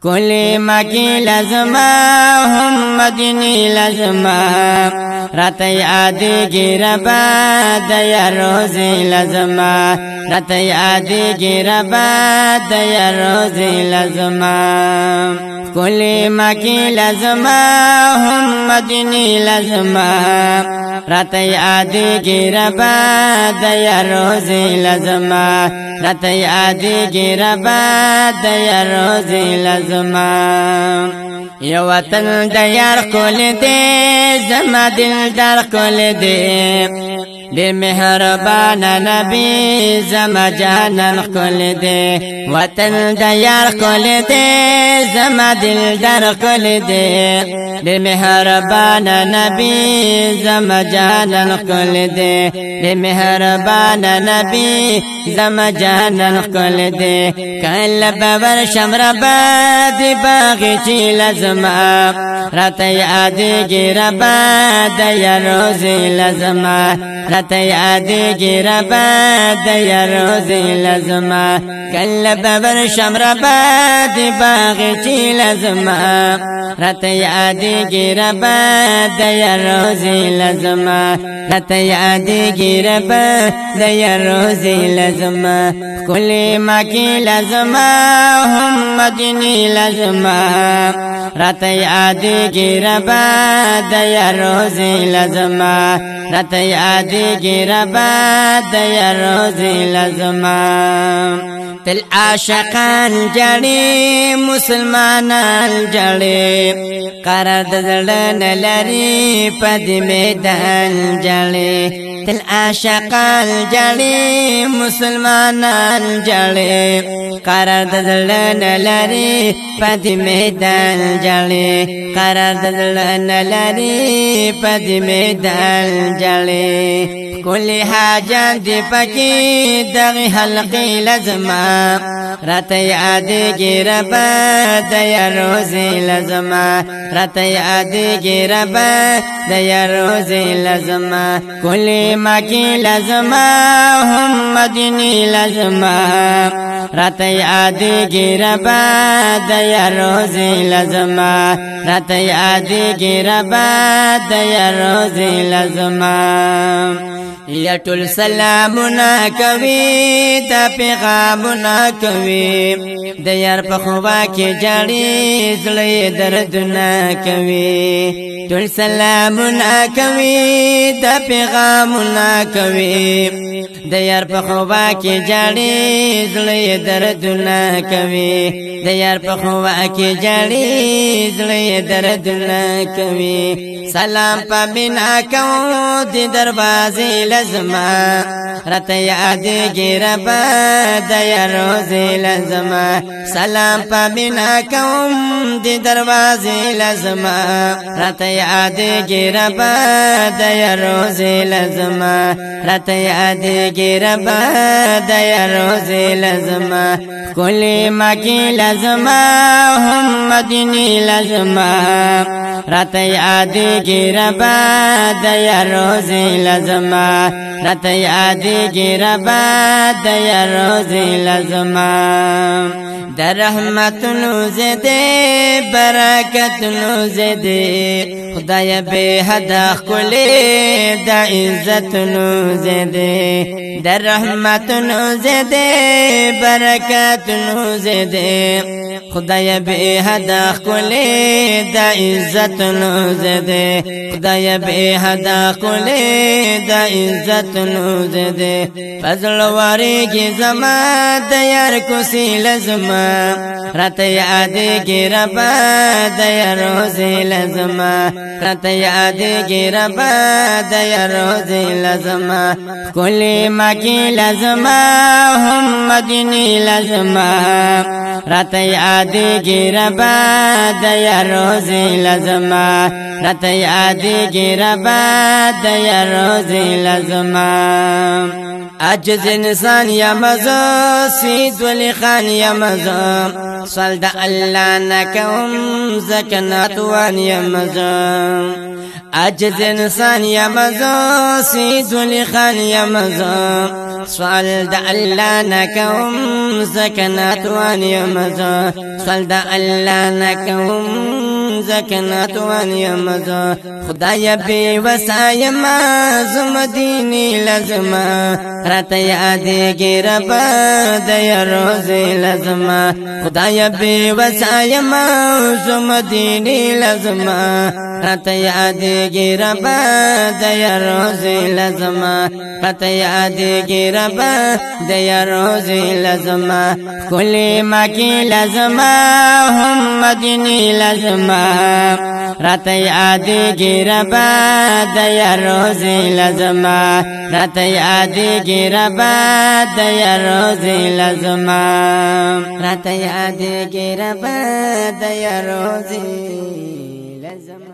كل مكي لزما هم مديني لزما راتي عادي جربا ديا روزي لزما راتي عادي جربا ديا روزي لزما كل مكي لزما هم مديني لزما راتي عادي جربا ديا روزي لزما راتي عادي جربا ديا روزي لزما يا وطن ديار كل دي زما دل دار كل دي دي مهربان نبي زما جانان كل دي وطن ديار كل دي زما دل دار كل دي دي مهربان نبي زما جانان كل دي دي مهربان نبي زما جانان كل دي كل ببر شمر بادي باغي چي لزما راتي عادي جربا ديا روزي لزما راتي عادي جربا ديا روزي لزما كل ببر شمر بادي باغي چي لزما راتي عادي جربا ديا روزي لزما راتي عادي جربا ديا روزي لزما كل مكي لزما هم مديني لزما راتي عادي جربا ديا روزي لزما راتي عادي جربا ديا روزي لزما تل عاشقان جړي مسلمانان جړي قرار دزړن لري پد میدان جړي تل عاشقان جړي مسلمانان جړي قرار دزړن لري پد میدان جړي قرار دزړن لري پد میدان جړي كل حاجة دي پکی دغی حلقی لزما راتی عادی گربا دیا روزی لزما راتی عادی گربا دیا روزی لزما كل مکی لزما هم مدینی لزما راتی عادی گربا دیا روزی لزما راتی عادی گربا دیا روزی لزما یا ټول سلامونه کوي دا پیغامونه کوي د یار په خوبا کې جړې زړې دردونه کوي ټول سلامونه کوي دا پیغامونه کوي د یار په خوبا کې جړې زړې دردونه کوي د یار په خوبا کې جړې زړې دردونه کوي سلام په بنا کو د دروازې لزما راتی عادی گربا دیا روزی لزما سلام پا بنا کوم دی دروازی لزما راتی عادی گربا دیا روزی لزما راتی عادی گربا دیا روزی لزما کلی مکی لزما هم مدینی لزما راتی عادی گربا دیا روزی لزما راتی عادی گربا دیا روزی لزما در رحمت نوزده برکت نوزده خدای بے حد خلی دا عزت نوزده در رحمت نوزده برکت نوزده خدای بے حد خلی دا عزت نوزده خدای بے حد خلی دا عزت نوزده فضل واری کی زما دیار کسی لزما راتی عادی گربا دیا روزی لزما راتی عادی گربا دیا روزی لزما کلی مکی لزما هم مدینی لزما راتی عادی گربا دیا روزی لزما راتی عادی گربا دیا روزی لزما عجز انسان یا مزو سید ولی خان یا مزو صلد اللہ نکوم زکنات وان یا مزو عجز انسان یا مزو سید ولی خان یا مزو سوال د الله نکوم زکنات وان یمزه سوال د الله نکوم زکنات وان یمزه خدای بی وسای ما زم دینی لازمه رات یادګی رب د روز لازمه خدای بی وسای ما زم دینی لازمه رات یادګی رب د روز لازمه رات یادګی رب د روز لازمه کلی مکی لازمه هم مدینی لازمه رات یادګی رب د روز لازمه رات یادګی رب د روز لازمه رات یادګی رب د روز لازمه